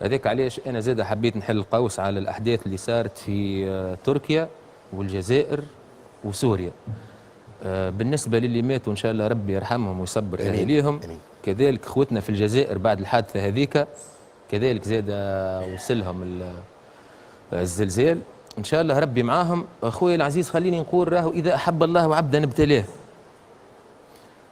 هذاك علاش انا زاد حبيت نحل قوس على الاحداث اللي صارت في تركيا والجزائر وسوريا. بالنسبه للي ماتوا ان شاء الله ربي يرحمهم ويصبر اهاليهم. كذلك اخوتنا في الجزائر بعد الحادثه هذيك كذلك زاد وصلهم الزلزال، ان شاء الله ربي معاهم. اخوي العزيز خليني نقول راهو اذا احب الله عبدا ابتلاه،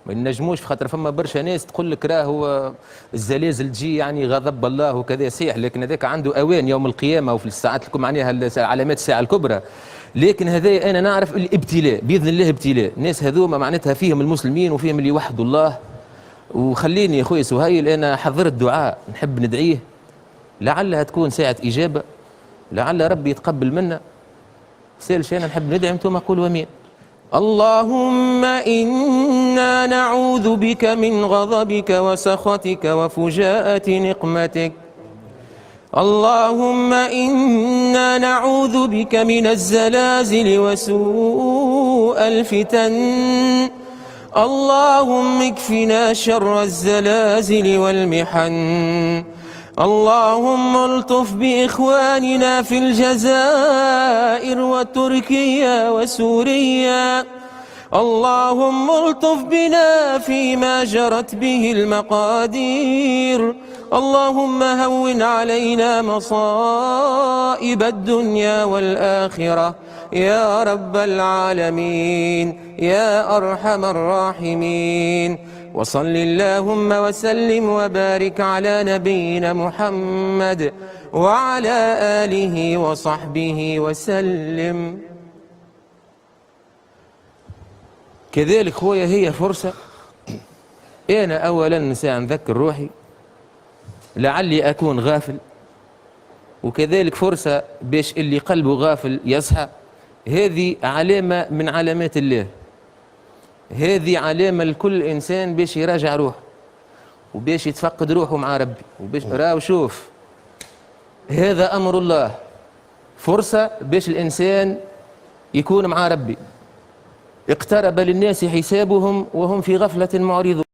ما نجموش خاطر فما برشا ناس تقول لك راهو الزلازل تجي يعني غضب الله وكذا صحيح، لكن هذاك عنده اوان يوم القيامه وفي الساعات اللي معناها علامات الساعه الكبرى. لكن هذا انا نعرف الابتلاء باذن الله ابتلاء، الناس هذوما معناتها فيهم المسلمين وفيهم اللي يوحدوا الله. وخليني يا خويا سهيل انا حضرت دعاء نحب ندعيه لعلها تكون ساعه اجابه، لعل ربي يتقبل منا. سالش انا نحب ندعي انتم قولوا امين. اللهم إنا نعوذ بك من غضبك وسخطك وفجاءة نقمتك. اللهم إنا نعوذ بك من الزلازل وسوء الفتن. اللهم اكفنا شر الزلازل والمحن. اللهم الطف بإخواننا في الجزائر وتركيا وسوريا. اللهم الطف بنا فيما جرت به المقادير. اللهم هون علينا مصائب الدنيا والآخرة يا رب العالمين يا أرحم الراحمين. وصل اللهم وسلم وبارك على نبينا محمد وعلى آله وصحبه وسلم. كذلك خويا هي فرصة أنا أولا نذكر روحي لعلي أكون غافل، وكذلك فرصة باش اللي قلبه غافل يصحى. هذه علامة من علامات الله، هذه علامة لكل إنسان باش يراجع روحه وباش يتفقد روحه مع ربي وباش راهو شوف هذا أمر الله، فرصة باش الإنسان يكون مع ربي. اقترب للناس حسابهم وهم في غفلة معرضون.